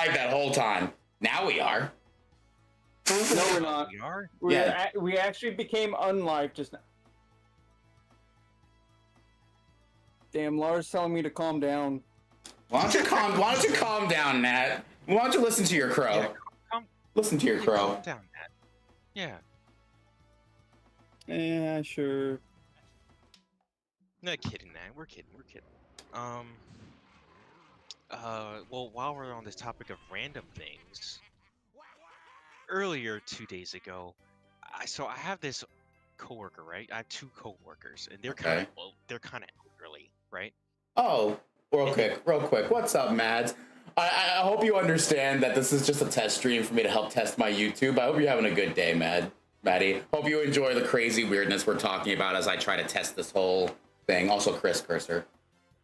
live that whole time. Now we are. No, we're not. We are? We actually became unlive just now. Damn, Lars telling me to calm down. Why don't you calm down, Nat? Why don't you listen to your crow? Yeah, Listen to your crow. calm down, Nat. Yeah. Yeah, sure. No kidding, Nat. We're kidding. Well, while we're on this topic of random things, earlier 2 days ago, I have this coworker, right? I have two coworkers, and they're kind of elderly, right? Oh, real quick. What's up, Mads? I hope you understand that this is just a test stream for me to help test my YouTube. I hope you're having a good day, Maddie. Hope you enjoy the crazy weirdness we're talking about as I try to test this whole thing. Also, Chris Cursor.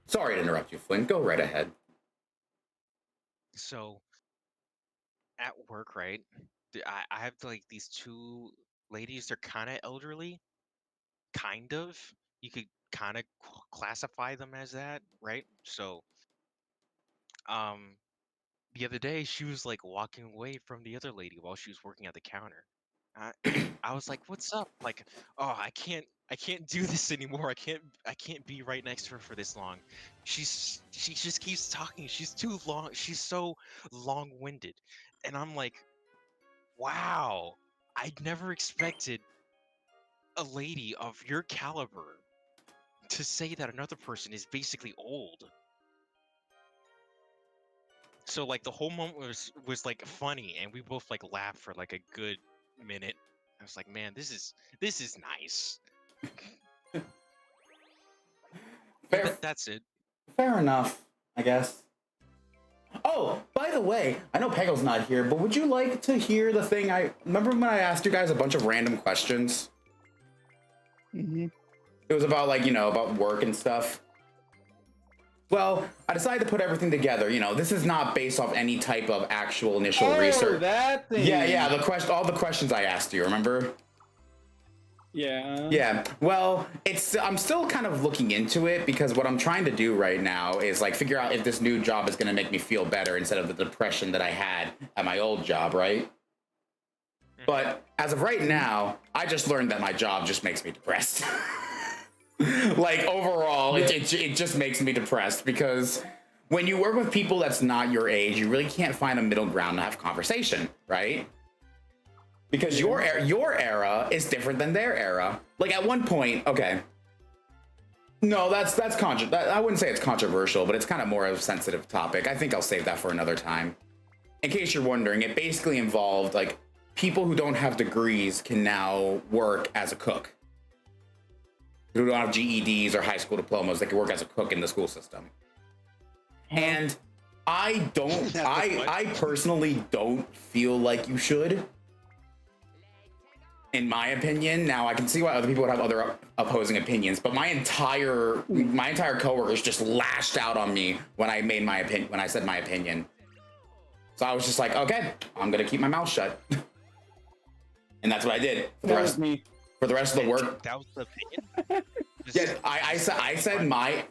Sorry to interrupt you, Flynn. Go right ahead. So, at work, right? I have like these two ladies. They're kind of elderly, kind of. You could kind of classify them as that, right? So, um, the other day she was like walking away from the other lady while she was working at the counter. I was like, "What's up?" Like, "Oh, I can't do this anymore. I can't be right next to her for this long." She just keeps talking. She's too long. She's so long-winded, and I'm like, "Wow, I'd never expected a lady of your caliber to say that another person is basically old." So like the whole moment was like funny, and we both like laughed for like a good minute. I was like, man, this is nice. That's it. Fair enough, I guess. Oh, by the way, I know Pego's not here, but would you like to hear the thing I remember when I asked you guys a bunch of random questions? Mm-hmm. It was about about work and stuff. Well, I decided to put everything together. This is not based off any type of actual initial research. That thing. Yeah, all the questions I asked you, remember? Yeah. Yeah. Well, I'm still kind of looking into it because what I'm trying to do right now is like figure out if this new job is going to make me feel better instead of the depression that I had at my old job, right? But as of right now, I just learned that my job just makes me depressed. Like overall, it just makes me depressed because when you work with people that's not your age, you really can't find a middle ground to have conversation, right? Because your era is different than their era. Like at one point, okay. No, that's I wouldn't say it's controversial, but it's kind of more of a sensitive topic. I think I'll save that for another time. In case you're wondering, it basically involved like people who don't have degrees can now work as a cook. Who don't have GEDs or high school diplomas, they can work as a cook in the school system. And I personally don't feel like you should. In my opinion, now I can see why other people would have other opposing opinions, but my entire coworkers just lashed out on me when I said my opinion. So I was just like, okay, I'm gonna keep my mouth shut. And that's what I did for the rest of the work. That was the opinion? Yeah, I said my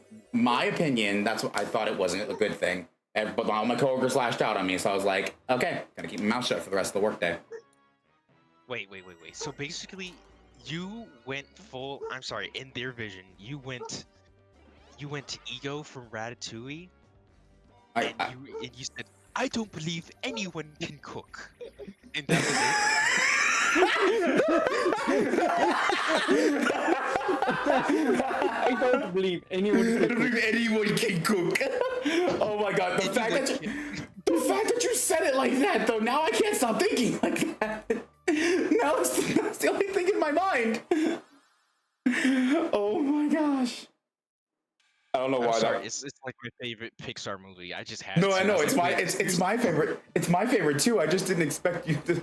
opinion. That's what I thought it wasn't a good thing. But all my coworkers lashed out on me, so I was like, okay, gotta keep my mouth shut for the rest of the workday. Wait. So basically, you went full. I'm sorry. In their vision, you went to Ego from Ratatouille, and you said, "I don't believe anyone can cook," and that was it. I don't believe anyone can cook. Oh my god, the fact that you said it like that though, now I can't stop thinking like that. Now that's the only thing in my mind. Oh my gosh. I don't know why. Sorry, it's like my favorite Pixar movie. I just had. No, I know it's my favorite. It's my favorite too. I just didn't expect you to.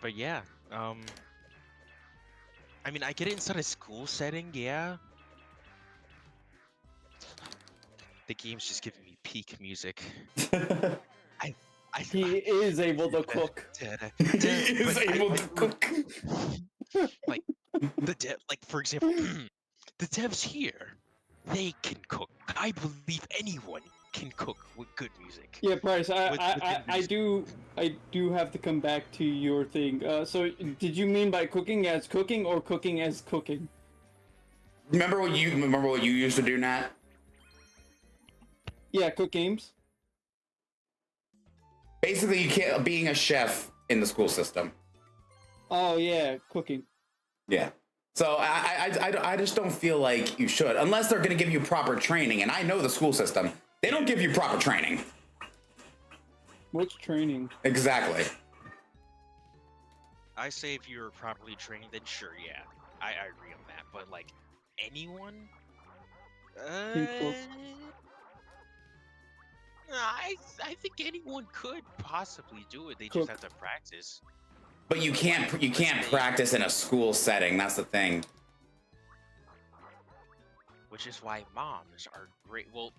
But yeah, I mean, I get it inside a school setting, yeah. The game's just giving me peak music. He is able to cook. He is able to cook. Like the dev, like for example, the devs here, they can cook. I believe anyone can cook with good music. Yeah, Bryce, With I do have to come back to your thing. So did you mean by cooking as cooking or cooking as cooking? Remember what you used to do, Nat? Yeah, cook games. Basically, you can't being a chef in the school system. Oh yeah, cooking. Yeah. So I just don't feel like you should, unless they're going to give you proper training. And I know the school system, they don't give you proper training. Which training? Exactly. I say if you're properly trained, then sure, yeah, I agree on that. But like anyone, People. I think anyone could possibly do it. They Cook. just have to practice. But you can't practice in a school setting. That's the thing. Which is why moms are great. Well,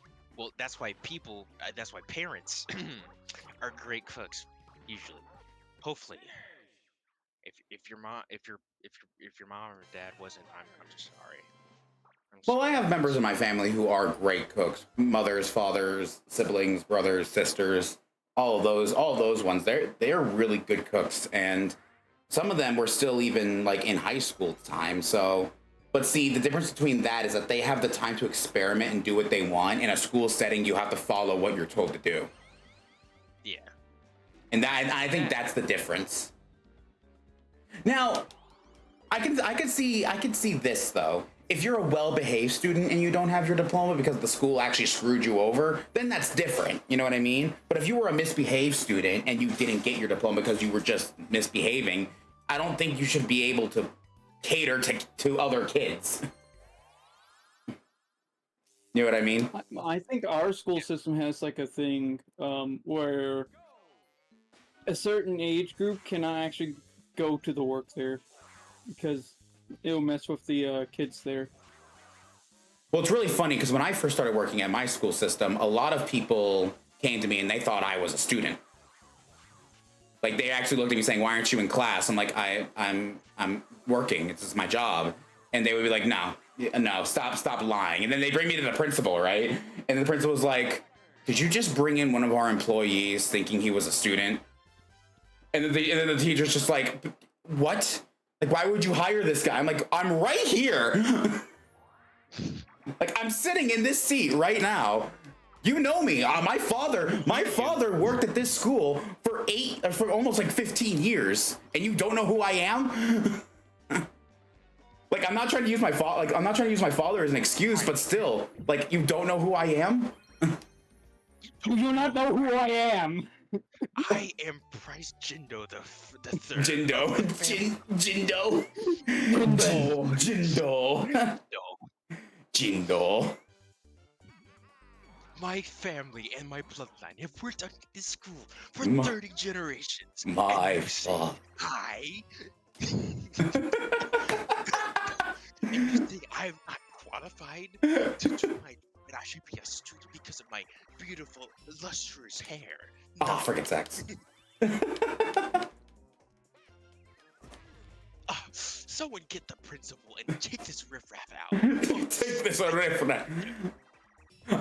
that's why people. That's why parents are great cooks usually. Hopefully, if your mom or dad wasn't, I'm just sorry. Well, I have members of my family who are great cooks. Mothers, fathers, siblings, brothers, sisters, all of those ones. They're really good cooks, and some of them were still even like in high school time. So, but see, the difference between that is that they have the time to experiment and do what they want. In a school setting, you have to follow what you're told to do. Yeah. And I think that's the difference. Now, I could see this though. If you're a well-behaved student and you don't have your diploma because the school actually screwed you over, then that's different. You know what I mean? But if you were a misbehaved student and you didn't get your diploma because you were just misbehaving, I don't think you should be able to cater to other kids. You know what I mean? I think our school system has like a thing where a certain age group cannot actually go to the work there because it'll mess with the kids there. Well, it's really funny because when I first started working at my school system, a lot of people came to me and they thought I was a student. Like they actually looked at me saying, "Why aren't you in class?" I'm like, I'm working. It's my job." And they would be like, "No, stop lying." And then they bring me to the principal, right? And the principal was like, "Did you just bring in one of our employees thinking he was a student?" And then the teacher's just like, "What? Like, why would you hire this guy?" I'm like, "I'm right here." Like, I'm sitting in this seat right now. You know me. My father worked at this school for almost like 15 years, and you don't know who I am? Like, I'm not trying to use my father as an excuse, but still, like, you don't know who I am? You do not know who I am. I am Bryce Jindo the third. Jindo. Jindo. Jindo. My family and my bloodline have worked at this school for 30 generations. My and you say father. And you think I'm not qualified to do my that I should be a student because of my beautiful, lustrous hair. No. Oh, friggin' sex. Someone get the principal and take this riffraff out. Take this riffraff.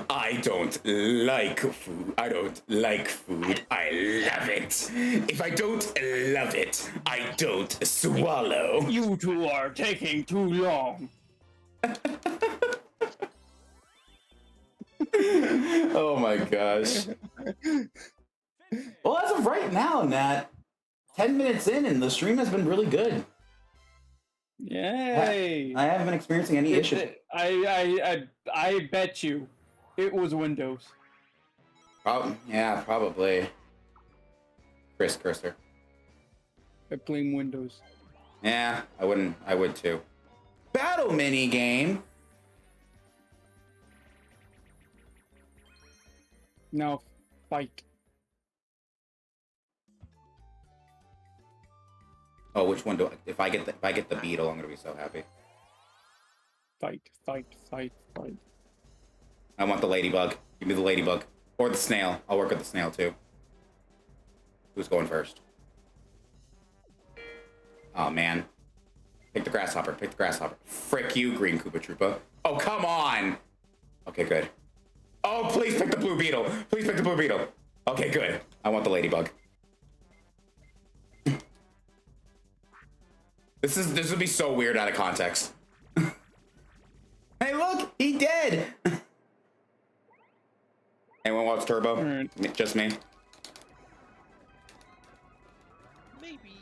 I don't like food. I don't like food. I love it. If I don't love it, I don't swallow. You two are taking too long. Oh my gosh. Well, as of right now, Nat, 10 minutes in and the stream has been really good. Yay! I haven't been experiencing any issues. I bet you it was Windows. Yeah, probably. Chris Cursor. I blame Windows. Yeah, I would too. Battle mini game. Now, fight. Oh, which one do I? If I get the beetle, I'm gonna be so happy. Fight. I want the ladybug. Give me the ladybug or the snail. I'll work with the snail too. Who's going first? Oh, man. Pick the grasshopper. Pick the grasshopper. Frick you, Green Koopa Troopa. Oh, come on. Okay, good. Oh, please pick the blue beetle. Please pick the blue beetle. Okay, good. I want the ladybug. This would be so weird out of context. Hey, look, he dead. Anyone wants Turbo? Alright. Just me. Maybe.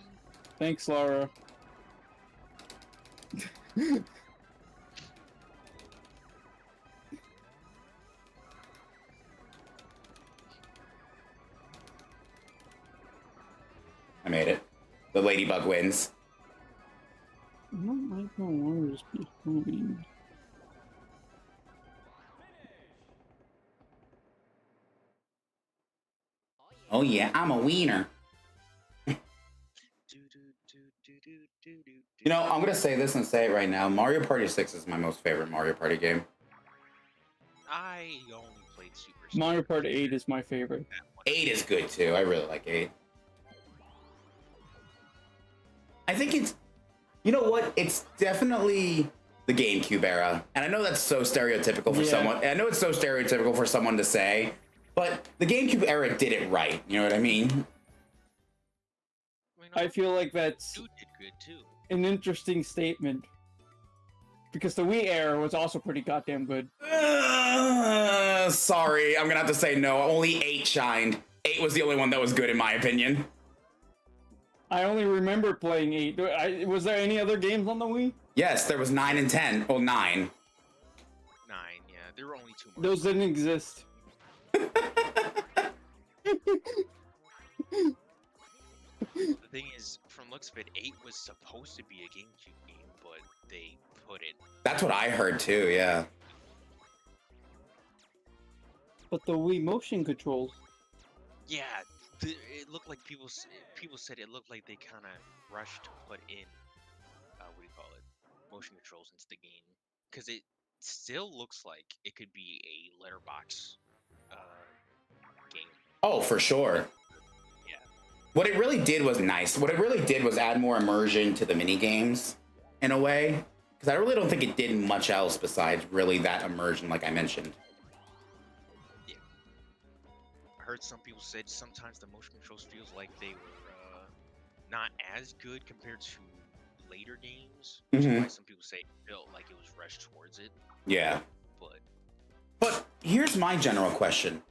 Thanks, Laura. I made it. The ladybug wins. I don't like how Laura's behind. Oh yeah, I'm a wiener. You know, I'm gonna say this and say it right now. Mario Party 6 is my most favorite Mario Party game. I only played Super. Mario Party 8 is my favorite. 8 is good too. I really like 8. I think it's, you know what? It's definitely the GameCube era. And I know that's so stereotypical for someone. I know it's so stereotypical for someone to say, but the GameCube era did it right. You know what I mean? I feel like that's Dude did good too. an interesting statement. Because the Wii era was also pretty goddamn good. Sorry, I'm gonna have to say no. Only 8 shined. 8 was the only one that was good in my opinion. I only remember playing 8. Was there any other games on the Wii? Yes, there was 9 and 10. Well, 9. 9, yeah. There were only 2 more. Those didn't exist. The thing is, from looks of it, 8 was supposed to be a GameCube game, but they put it. That's what I heard too, yeah. But the Wii motion controls. Yeah, it looked like people said it looked like they kind of rushed to put in what do you call it, motion controls into the game, because it still looks like it could be a letterbox game. Oh, for sure. Yeah. What it really did was nice. What it really did was add more immersion to the mini games in a way, because I really don't think it did much else besides really that immersion, like I mentioned. Yeah. I heard some people said sometimes the motion controls feels like they were not as good compared to later games. Which is why some people say it felt like it was rushed towards it. Yeah. But here's my general question.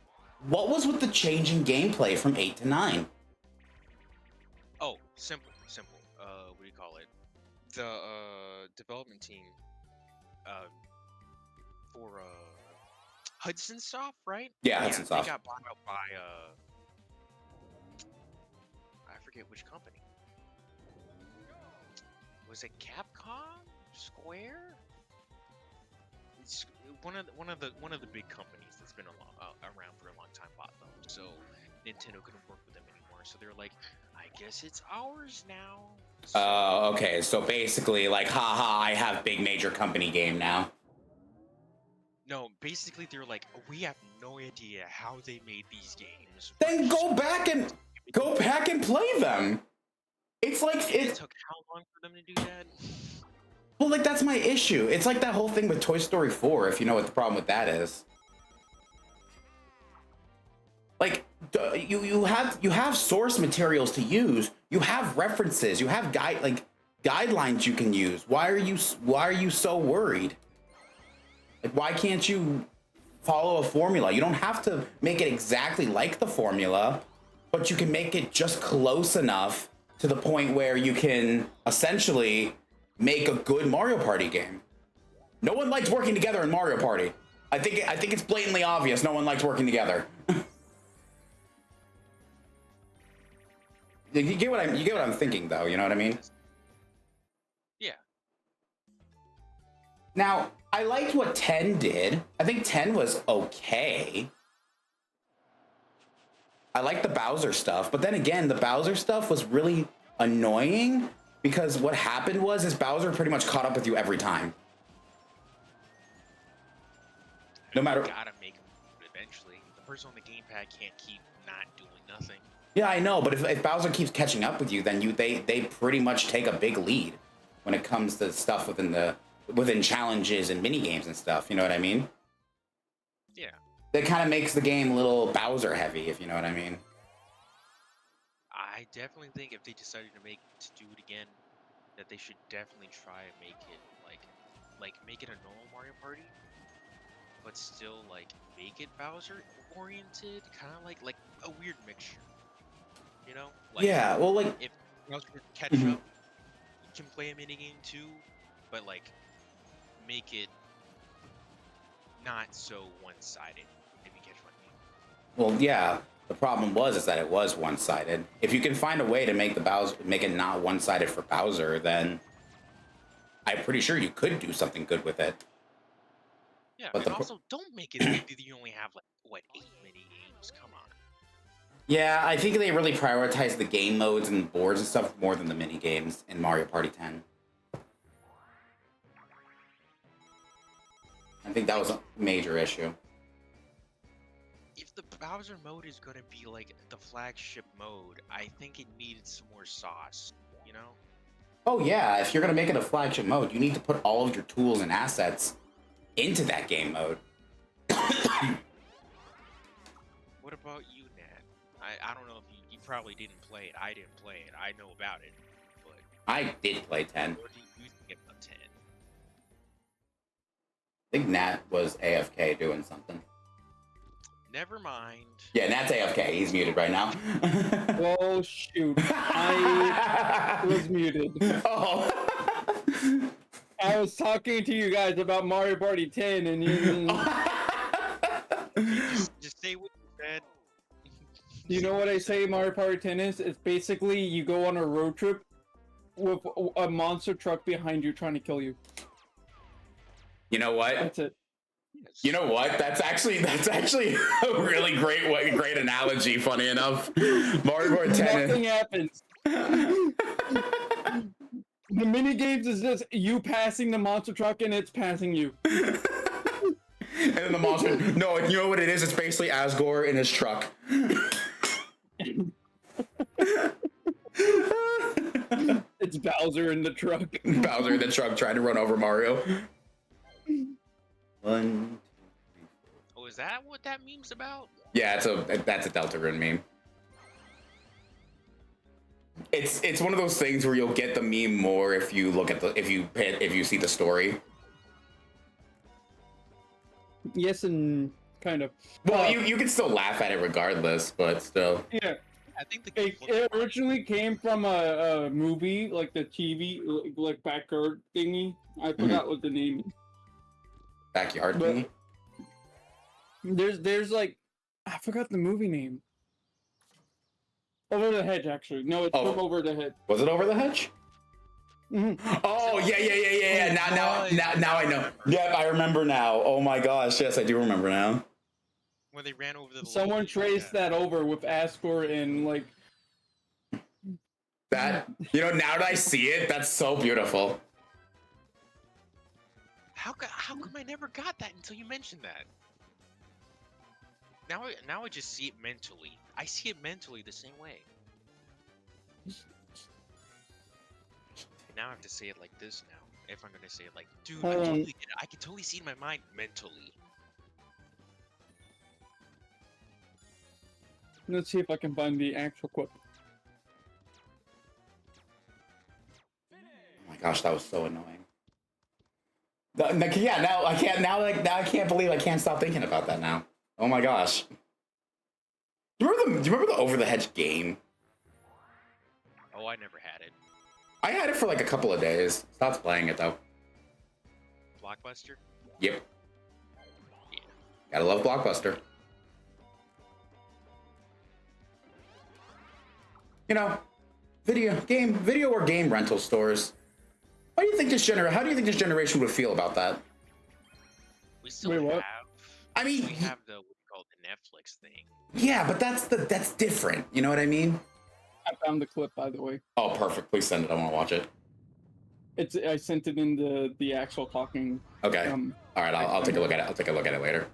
What was with the change in gameplay from 8 to 9? oh, simple. What do you call it? The development team for Hudson Soft, right? Yeah, Hudson Soft. They got bought out by I forget which company. Was it Capcom? Square? It's one of the big companies that's been around for a long time bought them. So Nintendo couldn't work with them anymore. So they're like, I guess it's ours now. Oh, okay. So basically, like, haha, I have big major company game now. No, basically they're like, we have no idea how they made these games. Then go back and play them. It's like It took how long for them to do that? well, like that's my issue. It's like that whole thing with Toy Story 4, if you know what the problem with that is. Like you have source materials to use. You have references. You have guidelines you can use. Why are you so worried? Like why can't you follow a formula? You don't have to make it exactly like the formula, but you can make it just close enough to the point where you can essentially make a good Mario Party game. No one likes working together in Mario Party. I think it's blatantly obvious no one likes working together. You get what I'm thinking though, you know what I mean? Yeah. Now, I liked what 10 did. I think 10 was okay. I like the Bowser stuff, but then again, the Bowser stuff was really annoying because what happened was Bowser pretty much caught up with you every time. No matter. You gotta make them eventually. The person on the gamepad can't keep not doing nothing. Yeah, I know, but if Bowser keeps catching up with you, then they pretty much take a big lead when it comes to stuff within challenges and mini games and stuff. You know what I mean? Yeah. That kind of makes the game a little Bowser heavy, if you know what I mean. I definitely think if they decided to do it again, that they should definitely try and make it like make it a normal Mario Party, but still like make it Bowser oriented, kind of like a weird mixture. You know? Like Yeah, well, like, if Bowser can catch Mhm. up, you can play a minigame too, but like make it not so one-sided. If you catch what I mean. well, yeah. The problem is that it was one-sided. If you can find a way to make it not one-sided for Bowser, then I'm pretty sure you could do something good with it. Yeah, But and the also don't make it that you only have like what 8 mini games. Come on. Yeah, I think they really prioritize the game modes and boards and stuff more than the mini games in Mario Party 10. I think that was a major issue. If the Bowser mode is gonna be like the flagship mode, I think it needed some more sauce. You know? Oh yeah, if you're gonna make it a flagship mode, you need to put all of your tools and assets into that game mode. What about you, Nat? I don't know if you probably didn't play it. I didn't play it. I know about it, but I did play 10. what do you think about 10? I think Nat was AFK doing something. Never mind. Yeah, Nat's AFK. He's muted right now. Oh shoot! I was muted. Oh. I was talking to you guys about Mario Party 10, and you Just say what you said. you know what I say Mario Party 10 is? It's basically you go on a road trip with a monster truck behind you trying to kill you. You know what? That's it. Yes. You know what? That's actually a really great analogy. Funny enough, Mario Party 10. Nothing happens. The mini games is just you passing the monster truck and it's passing you. And then the monster. No, you know what it is? It's basically Asgore in his truck. It's Bowser in the truck. Bowser in the truck trying to run over Mario. 1, 2, 3, 4. Oh, is that what that meme's about? Yeah, that's a Deltarune meme. It's one of those things where you'll get the meme more if you look at if you see the story. Yes, and kind of. Well, you can still laugh at it regardless, but still. Yeah. I think the It originally came from a movie, like the TV, like backyard thingy. I forgot what the name is. Backyard But- thingy? There's like, I forgot the movie name. Over the Hedge, actually. No, it's Oh. from Over the Hedge. Was it Over the Hedge? hmm Oh yeah. Now I know. Yep, I remember now. Oh my gosh, yes, I do remember now. when they ran over the Someone lady, traced that over with Asgore and like. That now that I see it, that's so beautiful. How come I never got that until you mentioned that? Now I just see it mentally. I see it mentally the same way. Now I have to say it like this now. If I'm gonna say it like, dude, I totally get it. I can totally see it in my mind mentally. Let's see if I can find the actual quote. Oh my gosh, that was so annoying. Yeah, now I can't. Now I can't believe I can't stop thinking about that now. Oh my gosh. Do you remember the Over the Hedge game? Oh, I never had it. I had it for like a couple of days. Stopped playing it though. Blockbuster? Yep. Yeah. Gotta love Blockbuster. Video or game rental stores. How do you think this generation would feel about that? We still Wait, what? have. I mean, we have the what we call the Netflix thing. yeah, but that's different. You know what I mean? I found the clip, by the way. Oh, perfect. Please send it. I want to watch it. I sent it in the actual talking. Okay. All right. I'll take a look at it. I'll take a look at it later.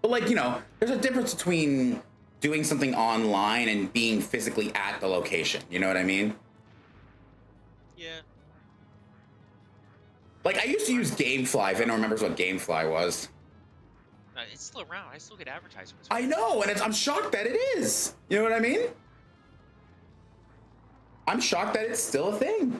But there's a difference between doing something online and being physically at the location. You know what I mean? Yeah. Like, I used to use Gamefly, if anyone remembers what Gamefly was. It's still around. I still get advertisements. I know, and I'm shocked that it is. You know what I mean? I'm shocked that it's still a thing.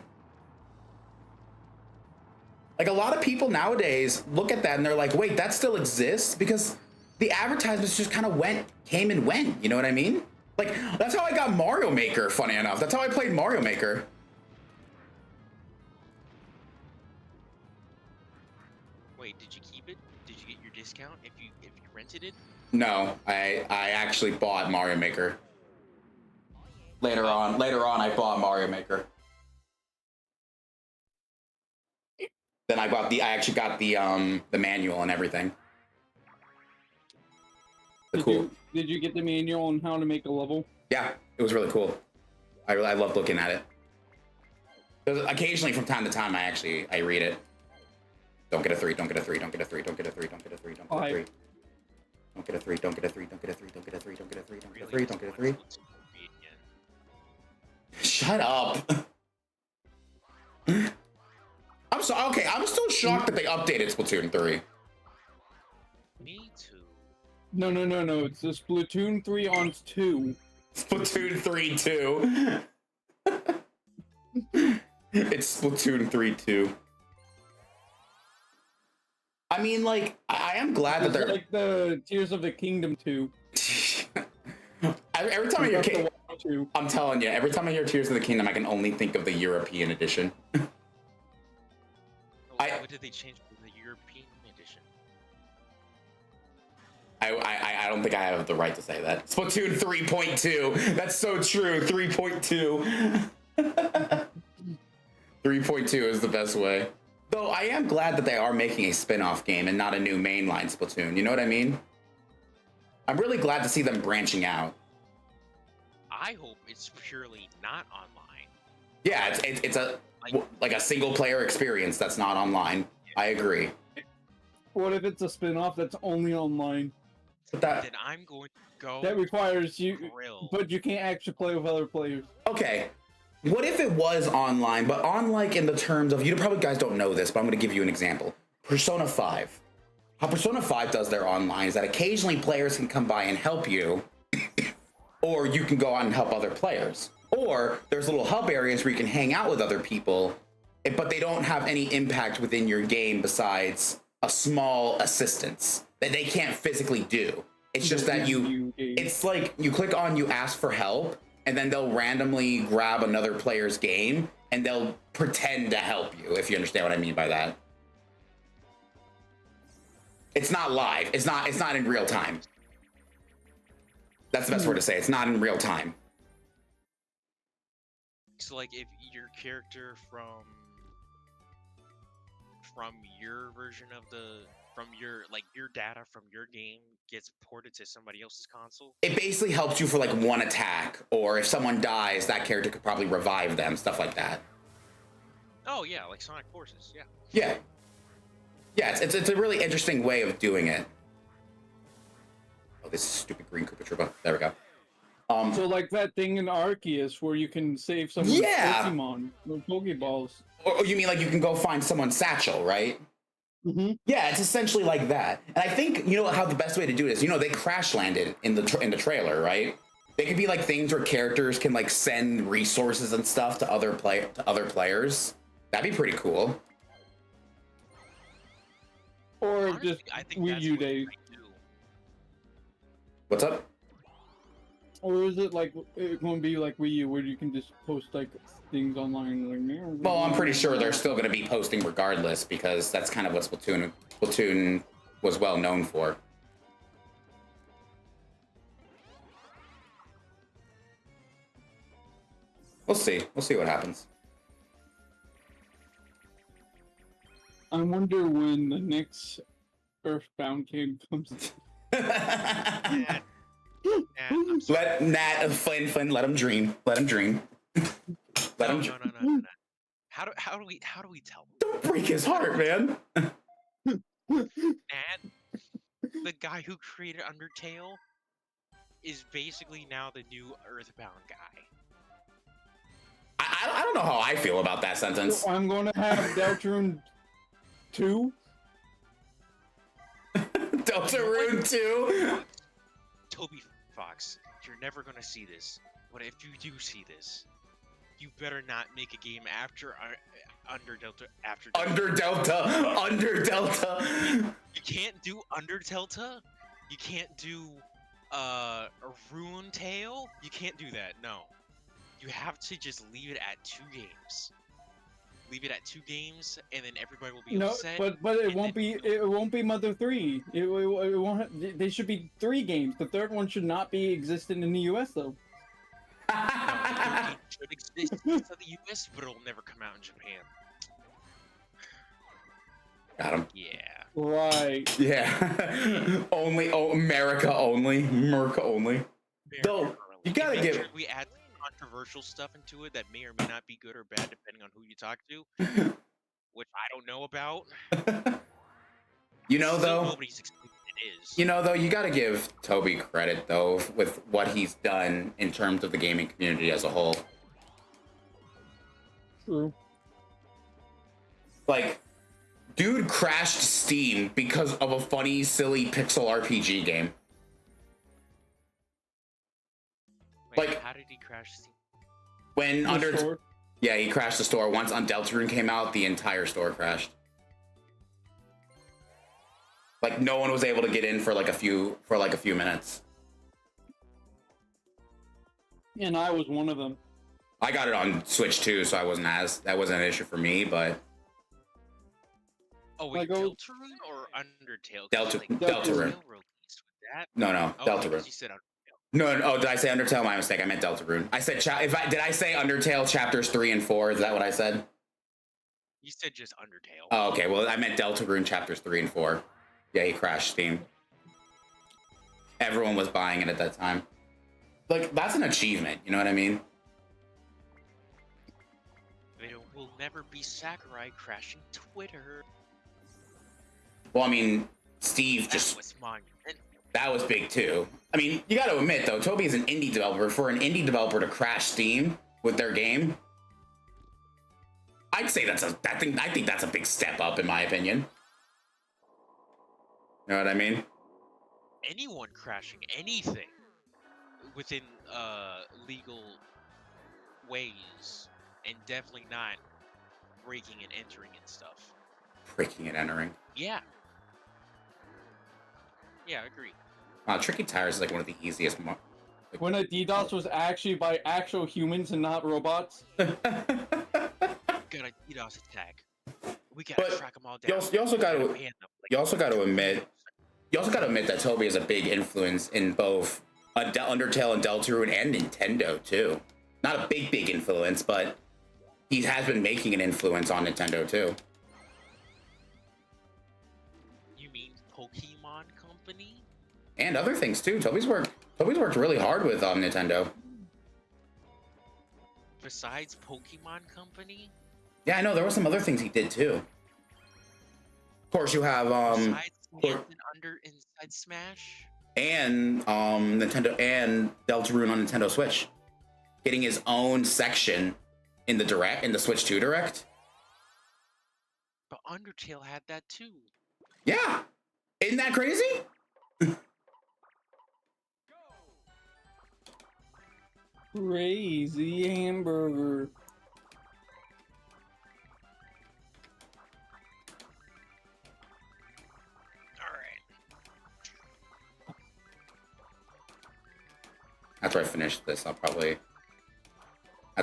Like, a lot of people nowadays look at that and they're like, wait, that still exists? Because the advertisements just kind of came and went. You know what I mean? Like, that's how I got Mario Maker, funny enough. That's how I played Mario Maker. Wait, did you keep it? Did you get your discount if you rented it? No, I actually bought Mario Maker. Later on, I bought Mario Maker. Then I actually got the manual and everything. Did you get the manual on how to make a level? Yeah, it was really cool. I loved looking at it. 'Cause occasionally, from time to time, I read it. Don't get a 3, don't get a 3, don't get a 3, don't get a 3, don't get a 3, don't get a 3. Don't get a 3, don't get a 3, don't get a 3, don't get a 3, don't get a 3, don't get a 3, don't get a 3. Shut up. I'm still shocked that they updated Splatoon 3. Me too. No. It's the Splatoon 3 on 2. Splatoon 3 2. It's Splatoon 3 2. I mean, like, I am glad that they're like the Tears of the Kingdom 2. every time I hear I'm telling you, every time I hear Tears of the Kingdom, I can only think of the European edition. What did they change for the European edition? I don't think I have the right to say that. Splatoon 3.2. That's so true. 3.2. 3.2 is the best way. Though I am glad that they are making a spin-off game and not a new mainline Splatoon. You know what I mean? I'm really glad to see them branching out. I hope it's purely not online. Yeah, it's a like a single player experience that's not online. I agree. What if it's a spin-off that's only online? But that Then I'm going to go. That requires you, grill. but you can't actually play with other players. okay. What if it was online, but on like in the terms of, you probably guys don't know this, but I'm going to give you an example. Persona 5. How Persona 5 does their online is that occasionally players can come by and help you, or you can go out and help other players. Or there's little hub areas where you can hang out with other people, but they don't have any impact within your game besides a small assistance that they can't physically do. It's just that it's like you click on, you ask for help, and then they'll randomly grab another player's game and they'll pretend to help you, if you understand what I mean by that. It's not live. It's not in real time. That's the best word to say. It's not in real time. So, like, if your character from your version of your data from your game gets ported to somebody else's console, it basically helps you for like one attack, or if someone dies, that character could probably revive them, stuff like that. Oh yeah, like Sonic Forces, yeah. Yeah, it's a really interesting way of doing it. Oh, this stupid green Koopa Troopa. There we go. So like that thing in Arceus where you can save someone's Pokemon or Pokeballs. Or you mean like you can go find someone's satchel, right? Mm-hmm. Yeah, it's essentially like that. And I think, you know how the best way to do it is, they crash landed in the trailer, right? They could be like things where characters can like send resources and stuff to other players. That'd be pretty cool. Or Honestly, just I think Wii that's U what days. they do. What's up? Or is it like it's going to be like Wii U where you can just post like things online? Like, Well, I'm pretty sure they're still going to be posting regardless, because that's kind of what Splatoon was well known for. We'll see. We'll see what happens. I wonder when the next Earthbound game comes. Nat, I'm sorry. Let Nat, Flynn, let him dream. Let him dream. Let him. No. How do we tell them? Don't break his heart, man. Nat, the guy who created Undertale, is basically now the new Earthbound guy. I don't know how I feel about that sentence. So I'm going to have Deltarune 2. Deltarune 2. Toby Fox, you're never gonna see this. But if you do see this, you better not make a game after Under Delta. Under Delta. You can't do Under Delta. You can't do a Rune Tail. You can't do that. No, you have to just leave it at 2 games. Leave it at 2 games, and then everybody will be No, upset. but it and won't then be it won't be Mother 3. It won't. They should be 3 games. The third one should not be existent in the US though. No, the third game should exist in the US, but it'll never come out in Japan. Got him. Yeah. Right. Yeah. Only America only. Merca only. Very Though, early. you gotta And make give- sure we add some controversial stuff into it that may or may not be good or bad depending on who you talk to, which I don't know about. You know, Still though. nobody's explained what it is. You know, though, you got to give Toby credit, though, with what he's done in terms of the gaming community as a whole. True. Like, dude crashed Steam because of a funny, silly pixel RPG game. Wait, like- how did he crash Steam? When The Under... sword. Yeah, he crashed the store. Once on Deltarune came out, the entire store crashed. Like, no one was able to get in for like a few minutes. And I was one of them. I got it on Switch too, so that wasn't an issue for me, but Oh wait, Like, oh- Deltarune or Undertale? 'Cause, Delta- like, Deltarune. Undertale released with that. no, Oh, Deltarune. because you said Undertale. No, did I say Undertale? My mistake. I meant Deltarune. I said did I say Undertale chapters 3 and 4? Is that what I said? You said just Undertale. Oh, okay. Well, I meant Deltarune chapters 3 and 4. Yeah, he crashed Steam. Everyone was buying it at that time. Like, that's an achievement. You know what I mean? There will never be Sakurai crashing Twitter. Well, I mean, Steve That just was monumental. that was big too. I mean, you got to admit though, Toby is an indie developer. For an indie developer to crash Steam with their game, I'd say I think that's a big step up in my opinion. You know what I mean? Anyone crashing anything within legal ways, and definitely not breaking and entering and stuff. Breaking and entering. Yeah. Yeah, I agree. Tricky Tires is like one of the easiest. When a DDoS was actually by actual humans and not robots. Got a DDoS attack. We gotta But track them all down. you also got Gotta to ban them, like, you also got to admit that Toby is a big influence in both Undertale and Deltarune and Nintendo too. Not a big influence, but he has been making an influence on Nintendo too. You mean Pokemon Company? And other things too. Toby's worked really hard with Nintendo. Besides Pokemon Company? Yeah, I know there were some other things he did too. Of course, you have Besides or- Inside Smash? and Nintendo and Deltarune on Nintendo Switch, getting his own section in the Switch 2 Direct. But Undertale had that too. Yeah, isn't that crazy? Crazy hamburger. Alright. After I finish this, after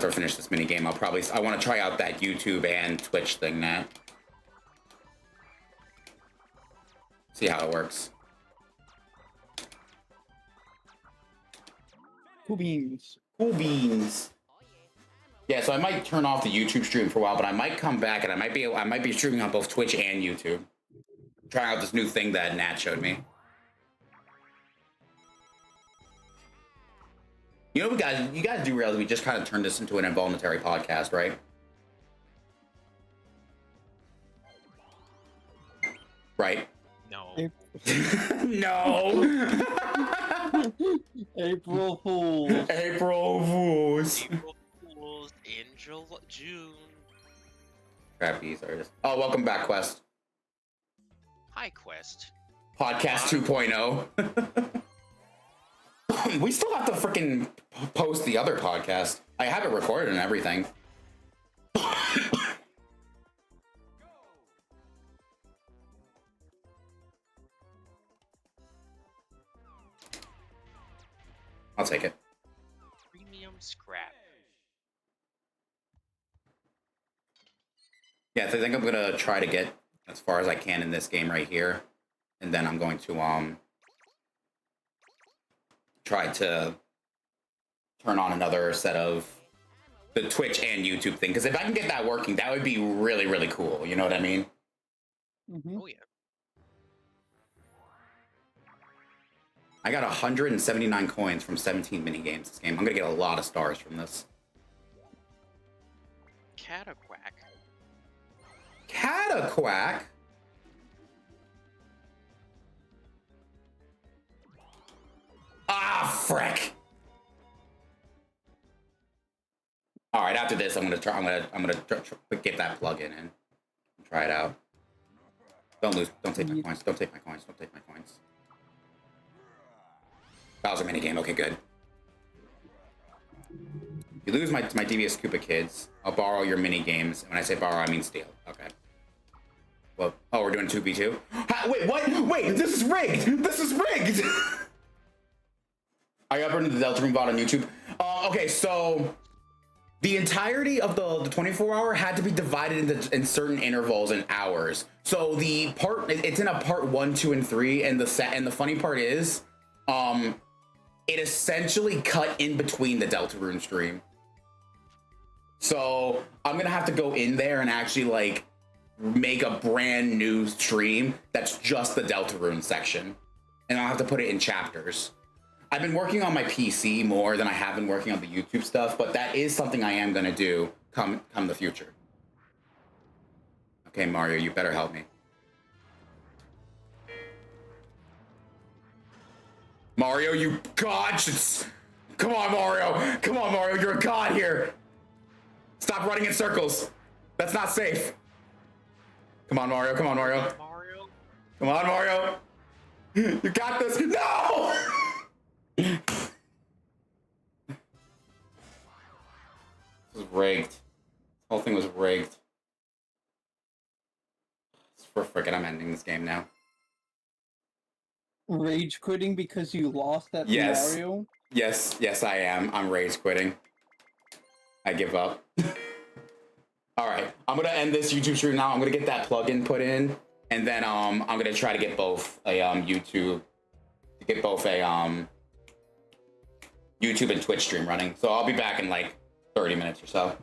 I finish this mini game, I want to try out that YouTube and Twitch thing now. See how it works. Cool beans. Cool beans. Yeah, so I might turn off the YouTube stream for a while, but I might come back and I might be streaming on both Twitch and YouTube. Trying out this new thing that Nat showed me. You know, you guys do realize we just kind of turned this into an involuntary podcast, right? Right? No. If- No. April Fools. April Fools. April Fools in June. Crappies are just. Oh, welcome back, Quest. Hi, Quest. Podcast 2.0. We still have to freaking post the other podcast. I have it recorded and everything. I'll take it. Premium scrap. Yeah, so I think I'm gonna try to get as far as I can in this game right here, and then I'm going to try to turn on another set of the Twitch and YouTube thing, because if I can get that working, that would be really, really cool. You know what I mean? Mm-hmm. Oh yeah. I got 179 coins from 17 mini games this game. I'm gonna get a lot of stars from this. Cataquack. Cataquack? Ah, frick! All right, after this, I'm gonna get that plug-in and try it out. Don't take my coins. Don't take my coins. Don't take my coins. Bowser minigame. Okay, good. You lose my devious Koopa kids. I'll borrow your mini games. When I say borrow, I mean steal. Okay. Well, oh, we're doing 2v2. Wait, what? Wait, this is rigged. This is rigged. I uploaded the Deltarune bot on YouTube. Okay, so the entirety of the 24-hour had to be divided in certain intervals and hours. So the part, it's in a part 1, 2, and 3, and the funny part is, it essentially cut in between the Deltarune stream. So I'm gonna have to go in there and actually like make a brand new stream that's just the Deltarune section, and I'll have to put it in chapters. I've been working on my PC more than I have been working on the YouTube stuff, but that is something I am gonna do come the future. Okay, Mario, you better help me. Mario, you god! Come on, Mario! Come on, Mario, you're a god here! Stop running in circles! That's not safe! Come on, Mario, come on, Mario. Mario. Come on, Mario! You got this! No! This was rigged. This whole thing was rigged. For frickin', I'm ending this game now. Rage quitting because you lost that Yes. Mario? Yes, I am. I'm rage quitting. I give up. Alright, I'm gonna end this YouTube stream now. I'm gonna get that plugin put in, and then I'm gonna try to get both a YouTube and Twitch stream running. So I'll be back in like 30 minutes or so.